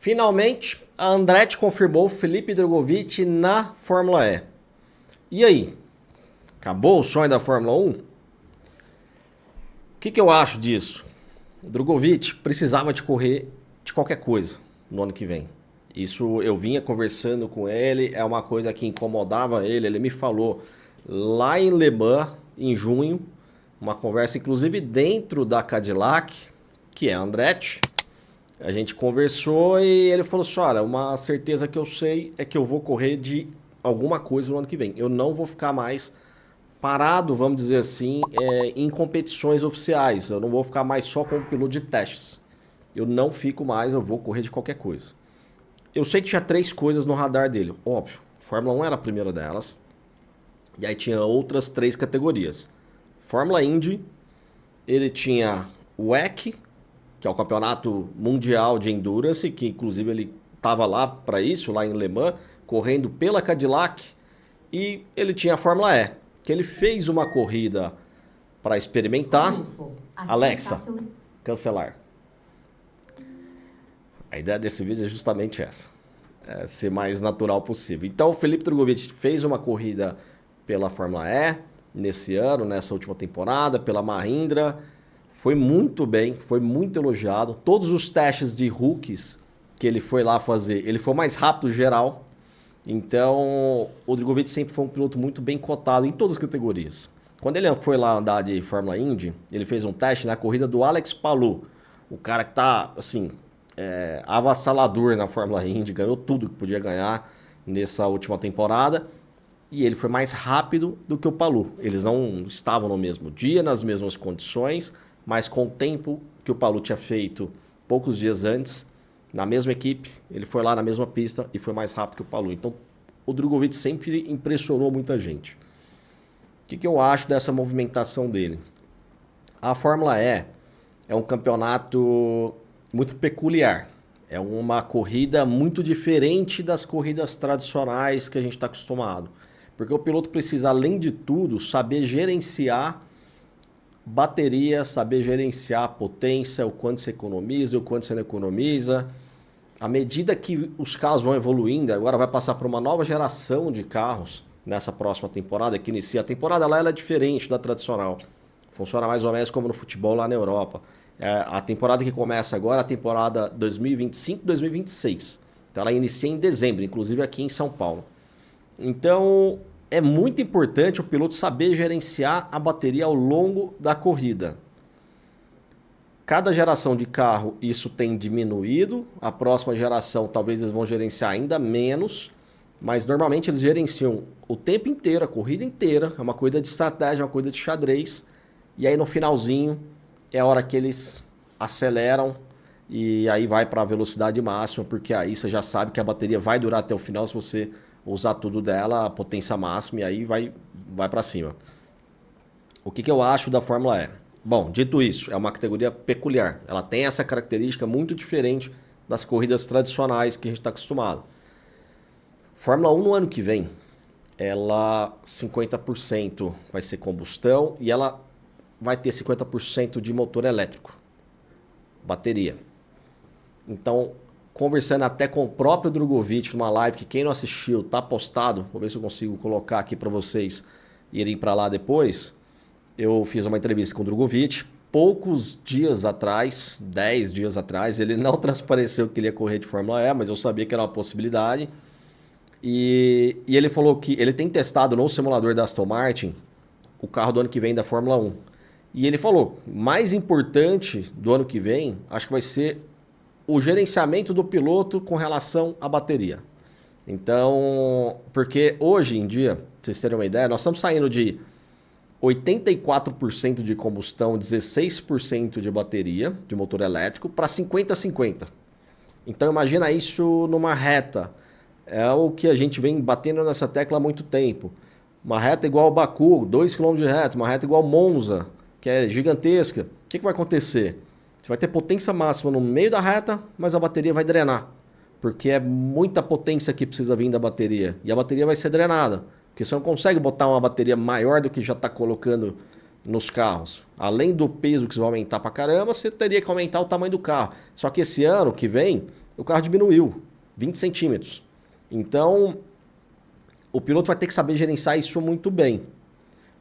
Finalmente, a Andretti confirmou Felipe Drogovic na Fórmula E. E aí? Acabou o sonho da Fórmula 1? O que eu acho disso? O Drogovic precisava de correr de qualquer coisa no ano que vem. Isso eu vinha conversando com ele, é uma coisa que incomodava ele. Ele me falou lá em Le Mans, em junho, uma conversa inclusive dentro da Cadillac, que é a Andretti. A gente conversou e ele falou assim, olha, uma certeza que eu sei é que eu vou correr de alguma coisa no ano que vem. Eu não vou ficar mais parado, vamos dizer assim, em competições oficiais. Eu não vou ficar mais só como piloto de testes. Eu não fico mais, eu vou correr de qualquer coisa. Eu sei que tinha 3 coisas no radar dele. Óbvio, Fórmula 1 era a primeira delas. E aí tinha outras 3 categorias. Fórmula Indy, ele tinha o WEC, que é o Campeonato Mundial de Endurance, que inclusive ele estava lá para isso, lá em Le Mans, correndo pela Cadillac. E ele tinha a Fórmula E, que ele fez uma corrida para experimentar. Alexa, cancelar. A ideia desse vídeo é justamente essa. É ser mais natural possível. Então o Felipe Drogovic fez uma corrida pela Fórmula E nesse ano, nessa última temporada, pela Mahindra. Foi muito bem, foi muito elogiado. Todos os testes de rookies que ele foi lá fazer, ele foi mais rápido geral. Então, o Drogovic sempre foi um piloto muito bem cotado em todas as categorias. Quando ele foi lá andar de Fórmula Indy, ele fez um teste na corrida do Alex Palou. O cara que tá, assim, avassalador na Fórmula Indy, ganhou tudo que podia ganhar nessa última temporada. E ele foi mais rápido do que o Palou. Eles não estavam no mesmo dia, nas mesmas condições, mas com o tempo que o Palou tinha feito poucos dias antes, na mesma equipe, ele foi lá na mesma pista e foi mais rápido que o Palou. Então, o Drogovic sempre impressionou muita gente. O que eu acho dessa movimentação dele? A Fórmula E é um campeonato muito peculiar. É uma corrida muito diferente das corridas tradicionais que a gente está acostumado. Porque o piloto precisa, além de tudo, saber gerenciar bateria, saber gerenciar a potência, o quanto você economiza, o quanto você não economiza. À medida que os carros vão evoluindo, agora vai passar por uma nova geração de carros nessa próxima temporada, que inicia a temporada lá, ela é diferente da tradicional. Funciona mais ou menos como no futebol lá na Europa. A temporada que começa agora é a temporada 2025-2026. Então ela inicia em dezembro, inclusive aqui em São Paulo. Então é muito importante o piloto saber gerenciar a bateria ao longo da corrida. Cada geração de carro isso tem diminuído, a próxima geração talvez eles vão gerenciar ainda menos, mas normalmente eles gerenciam o tempo inteiro, a corrida inteira, é uma corrida de estratégia, uma corrida de xadrez, e aí no finalzinho é a hora que eles aceleram e aí vai para a velocidade máxima, porque aí você já sabe que a bateria vai durar até o final se você usar tudo dela, a potência máxima, e aí vai para cima. O que eu acho da Fórmula E? Bom, dito isso, é uma categoria peculiar. Ela tem essa característica muito diferente das corridas tradicionais que a gente está acostumado. Fórmula 1 no ano que vem, ela 50% vai ser combustão e ela vai ter 50% de motor elétrico, bateria. Então, conversando até com o próprio Drogovic numa live que quem não assistiu está postado, vou ver se eu consigo colocar aqui para vocês irem para lá depois. Eu fiz uma entrevista com o Drogovic poucos dias atrás, 10 dias atrás. Ele não transpareceu que ele ia correr de Fórmula E, mas eu sabia que era uma possibilidade. E ele falou que ele tem testado no simulador da Aston Martin o carro do ano que vem da Fórmula 1. E ele falou, mais importante do ano que vem, acho que vai ser o gerenciamento do piloto com relação à bateria. Então, porque hoje em dia, pra vocês terem uma ideia, nós estamos saindo de 84% de combustão, 16% de bateria, de motor elétrico, para 50-50. Então imagina isso numa reta. É o que a gente vem batendo nessa tecla há muito tempo. Uma reta igual ao Baku, 2 km de reta, uma reta igual ao Monza, que é gigantesca. O que vai acontecer? Você vai ter potência máxima no meio da reta, mas a bateria vai drenar. Porque é muita potência que precisa vir da bateria. E a bateria vai ser drenada. Porque você não consegue botar uma bateria maior do que já está colocando nos carros. Além do peso que você vai aumentar pra caramba, você teria que aumentar o tamanho do carro. Só que esse ano que vem, o carro diminuiu 20 centímetros. Então, o piloto vai ter que saber gerenciar isso muito bem.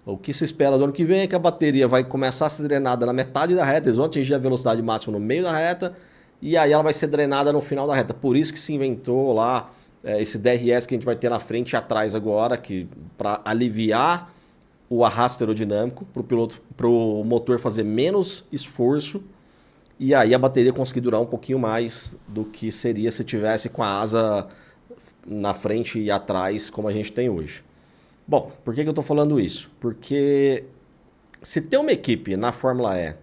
O que se espera do ano que vem é que a bateria vai começar a ser drenada na metade da reta, eles vão atingir a velocidade máxima no meio da reta, e aí ela vai ser drenada no final da reta. Por isso que se inventou lá esse DRS que a gente vai ter na frente e atrás agora, que para aliviar o arrasto aerodinâmico, para o motor fazer menos esforço, e aí a bateria conseguir durar um pouquinho mais do que seria se tivesse com a asa na frente e atrás, como a gente tem hoje. Bom, por que eu estou falando isso? Porque se tem uma equipe na Fórmula E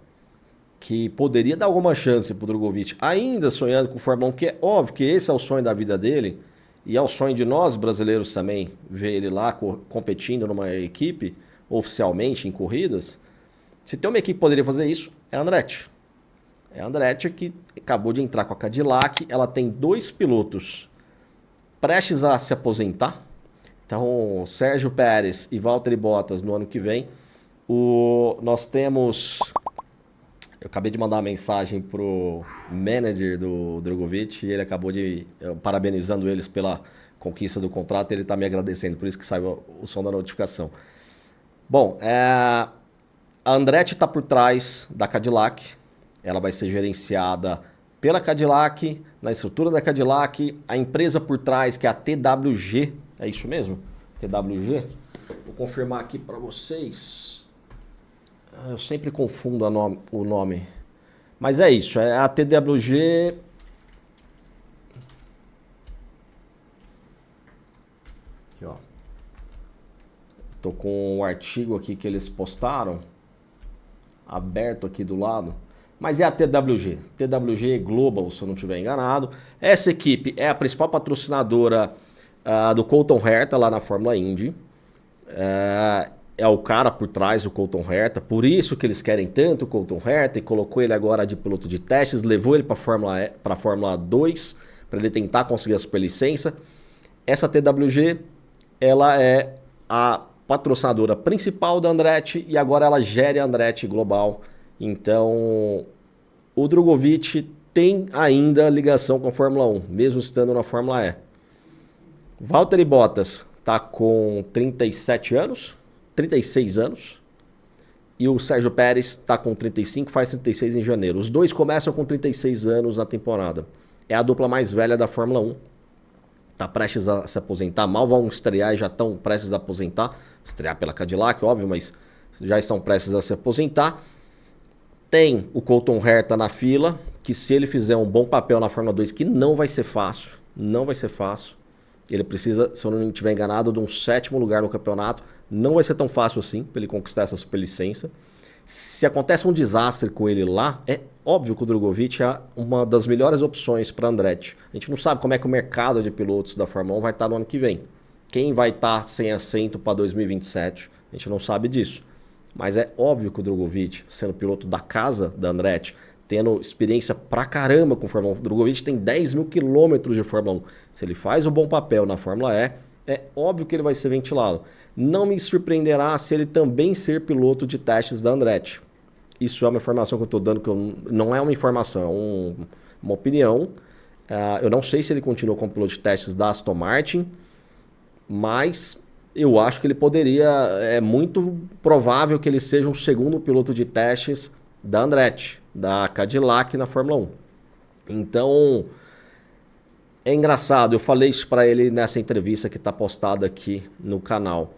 que poderia dar alguma chance para o Drogovic, ainda sonhando com Fórmula 1, que é óbvio que esse é o sonho da vida dele, e é o sonho de nós brasileiros também, ver ele lá competindo numa equipe, oficialmente, em corridas. Se tem uma equipe que poderia fazer isso, é a Andretti. É a Andretti que acabou de entrar com a Cadillac, ela tem 2 pilotos prestes a se aposentar. Então, Sérgio Pérez e Valtteri Bottas no ano que vem. Nós temos... Eu acabei de mandar uma mensagem pro manager do Drogovic e ele acabou parabenizando eles pela conquista do contrato. Ele está me agradecendo, por isso que saiu o som da notificação. Bom, a Andretti está por trás da Cadillac. Ela vai ser gerenciada pela Cadillac, na estrutura da Cadillac. A empresa por trás, que é a TWG, é isso mesmo? TWG? Vou confirmar aqui para vocês. Eu sempre confundo o nome. Mas é isso, é a TWG... Aqui, ó. Tô com um artigo aqui que eles postaram, aberto aqui do lado. Mas é a TWG. TWG Global, se eu não estiver enganado. Essa equipe é a principal patrocinadora do Colton Herta lá na Fórmula Indy. É o cara por trás do Colton Herta, por isso que eles querem tanto o Colton Herta, e colocou ele agora de piloto de testes, levou ele para a Fórmula 2, para ele tentar conseguir a superlicença. Essa TWG, ela é a patrocinadora principal da Andretti, e agora ela gere a Andretti Global. Então, o Drogovic tem ainda ligação com a Fórmula 1, mesmo estando na Fórmula E. Valtteri Bottas está com 36 anos, e o Sérgio Pérez está com 35, faz 36 em janeiro. Os dois começam com 36 anos na temporada. É a dupla mais velha da Fórmula 1. Está prestes a se aposentar, mal vão estrear e já estão prestes a aposentar. Estrear pela Cadillac, óbvio, mas já estão prestes a se aposentar. Tem o Colton Herta na fila, que se ele fizer um bom papel na Fórmula 2, que não vai ser fácil, ele precisa, se eu não estiver enganado, de um 7º lugar no campeonato. Não vai ser tão fácil assim para ele conquistar essa superlicença. Se acontece um desastre com ele lá, é óbvio que o Drogovic é uma das melhores opções para a Andretti. A gente não sabe como é que o mercado de pilotos da Fórmula 1 vai estar no ano que vem. Quem vai estar sem assento para 2027, a gente não sabe disso. Mas é óbvio que o Drogovic, sendo piloto da casa da Andretti, tendo experiência pra caramba com Fórmula 1. O Drogovic tem 10 mil quilômetros de Fórmula 1. Se ele faz um bom papel na Fórmula E, é óbvio que ele vai ser ventilado. Não me surpreenderá se ele também ser piloto de testes da Andretti. Isso é uma informação que eu estou dando, não é uma informação, é uma opinião. Eu não sei se ele continua como piloto de testes da Aston Martin, mas eu acho que ele poderia, é muito provável que ele seja um segundo piloto de testes da Andretti, da Cadillac na Fórmula 1. Então, é engraçado, eu falei isso para ele nessa entrevista que está postada aqui no canal.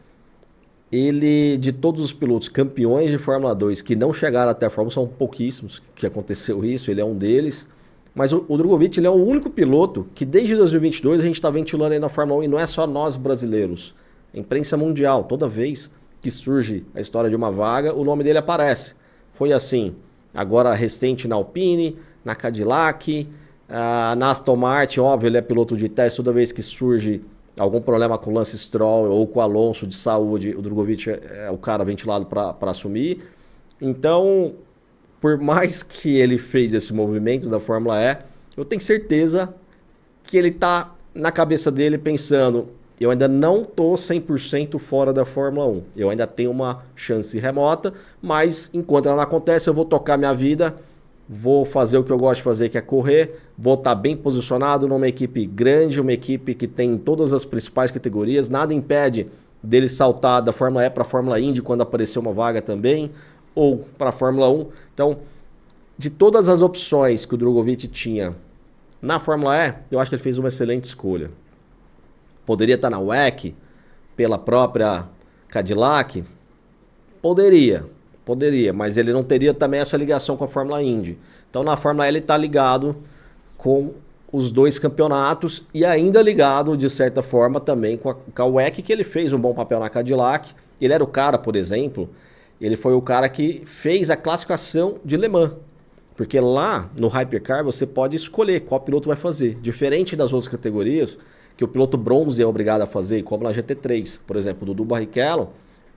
Ele, de todos os pilotos campeões de Fórmula 2 que não chegaram até a Fórmula 1, são pouquíssimos que aconteceu isso, ele é um deles. Mas o Drogovic, ele é o único piloto que desde 2022 a gente está ventilando aí na Fórmula 1, e não é só nós brasileiros. A imprensa mundial, toda vez que surge a história de uma vaga, o nome dele aparece. Foi assim, agora recente na Alpine, na Cadillac, na Aston Martin, óbvio, ele é piloto de teste. Toda vez que surge algum problema com o Lance Stroll ou com o Alonso de saúde, o Drogovic é o cara ventilado para assumir. Então, por mais que ele fez esse movimento da Fórmula E, eu tenho certeza que ele está na cabeça dele pensando: eu ainda não estou 100% fora da Fórmula 1. Eu ainda tenho uma chance remota, mas enquanto ela não acontece, eu vou tocar minha vida vou fazer o que eu gosto de fazer, que é correr, vou estar bem posicionado numa equipe grande, uma equipe que tem todas as principais categorias, nada impede dele saltar da Fórmula E para a Fórmula Indy quando aparecer uma vaga também, ou para a Fórmula 1. Então, de todas as opções que o Drogovic tinha na Fórmula E, eu acho que ele fez uma excelente escolha. Poderia estar na WEC, pela própria Cadillac? Poderia, mas ele não teria também essa ligação com a Fórmula Indy. Então na Fórmula E ele está ligado com os dois campeonatos e ainda ligado, de certa forma, também com a WEC, que ele fez um bom papel na Cadillac. Ele era o cara, por exemplo, ele foi o cara que fez a classificação de Le Mans. Porque lá no Hypercar você pode escolher qual piloto vai fazer. Diferente das outras categorias, que o piloto bronze é obrigado a fazer, como na GT3. Por exemplo, o Dudu Barrichello,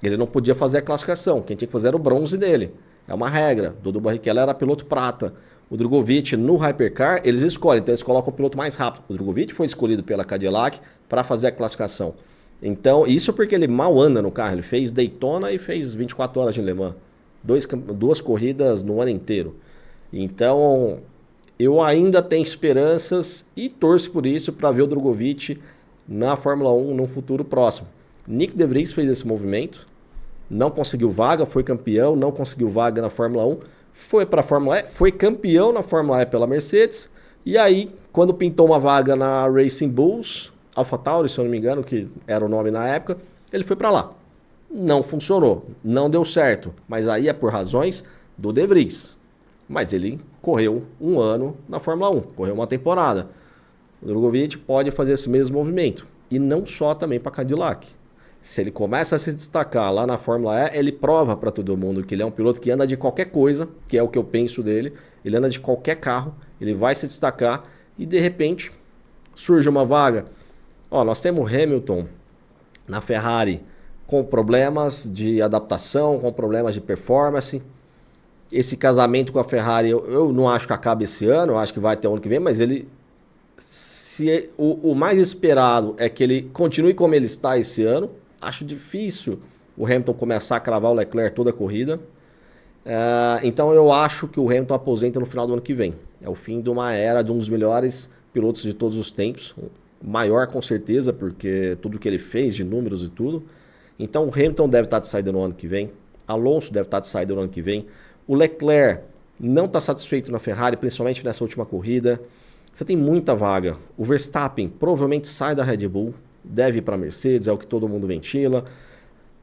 ele não podia fazer a classificação. Quem tinha que fazer era o bronze dele. É uma regra. O Dudu Barrichello era piloto prata. O Drogovic, no Hypercar, eles escolhem. Então eles colocam o piloto mais rápido. O Drogovic foi escolhido pela Cadillac para fazer a classificação. Então, isso porque ele mal anda no carro. Ele fez Daytona e fez 24 horas de Le Mans. Duas corridas no ano inteiro. Então, eu ainda tenho esperanças e torço por isso para ver o Drogovic na Fórmula 1 num futuro próximo. Nick De Vries fez esse movimento, não conseguiu vaga, foi campeão, não conseguiu vaga na Fórmula 1, foi para a Fórmula E, foi campeão na Fórmula E pela Mercedes, e aí, quando pintou uma vaga na Racing Bulls, AlphaTauri, se eu não me engano, que era o nome na época, ele foi para lá. Não funcionou, não deu certo, mas aí é por razões do De Vries. Mas ele correu um ano na Fórmula 1, correu uma temporada. O Drogovic pode fazer esse mesmo movimento. E não só também para a Cadillac. Se ele começa a se destacar lá na Fórmula E, ele prova para todo mundo que ele é um piloto que anda de qualquer coisa, que é o que eu penso dele. Ele anda de qualquer carro, ele vai se destacar e de repente surge uma vaga. Ó, nós temos Hamilton na Ferrari com problemas de adaptação, com problemas de performance. Esse casamento com a Ferrari, eu não acho que acabe esse ano, eu acho que vai até o ano que vem, mas ele, o mais esperado é que ele continue como ele está esse ano. Acho difícil o Hamilton começar a cravar o Leclerc toda a corrida. Então eu acho que o Hamilton aposenta no final do ano que vem. É o fim de uma era de um dos melhores pilotos de todos os tempos. Maior com certeza, porque tudo que ele fez de números e tudo. Então o Hamilton deve estar de saída no ano que vem. Alonso deve estar de saída no ano que vem. O Leclerc não está satisfeito na Ferrari, principalmente nessa última corrida. Você tem muita vaga. O Verstappen provavelmente sai da Red Bull, deve ir para a Mercedes, é o que todo mundo ventila.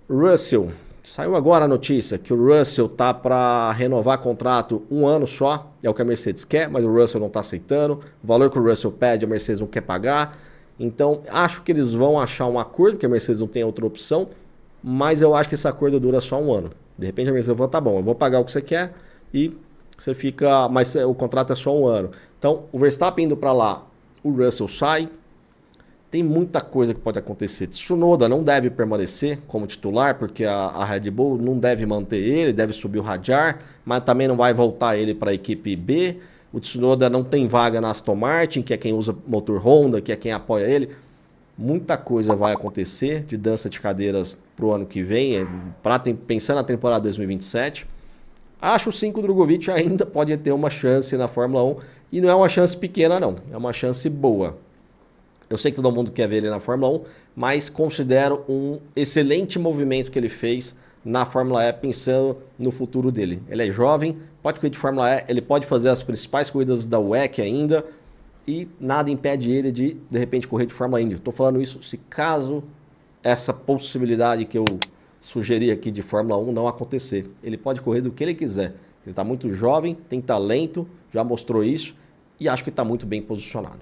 Russell, saiu agora a notícia que o Russell tá para renovar contrato um ano só, é o que a Mercedes quer, mas o Russell não está aceitando. O valor que o Russell pede, a Mercedes não quer pagar. Então, acho que eles vão achar um acordo, porque a Mercedes não tem outra opção, mas eu acho que esse acordo dura só um ano. De repente a Mercedes vai falar, tá bom, eu vou pagar o que você quer e você fica, mas o contrato é só um ano. Então, o Verstappen indo para lá, o Russell sai. Tem muita coisa que pode acontecer. Tsunoda não deve permanecer como titular, porque a Red Bull não deve manter ele, deve subir o Hadjar, mas também não vai voltar ele para a equipe B. O Tsunoda não tem vaga na Aston Martin, que é quem usa motor Honda, que é quem apoia ele. Muita coisa vai acontecer de dança de cadeiras para o ano que vem, pensando na temporada 2027. Acho sim que o Drogovic ainda pode ter uma chance na Fórmula 1, e não é uma chance pequena não, é uma chance boa. Eu sei que todo mundo quer ver ele na Fórmula 1, mas considero um excelente movimento que ele fez na Fórmula E, pensando no futuro dele. Ele é jovem, pode correr de Fórmula E, ele pode fazer as principais corridas da WEC ainda, e nada impede ele de repente, correr de Fórmula Indy. Estou falando isso se caso essa possibilidade que eu sugeri aqui de Fórmula 1 não acontecer. Ele pode correr do que ele quiser. Ele está muito jovem, tem talento, já mostrou isso, e acho que está muito bem posicionado.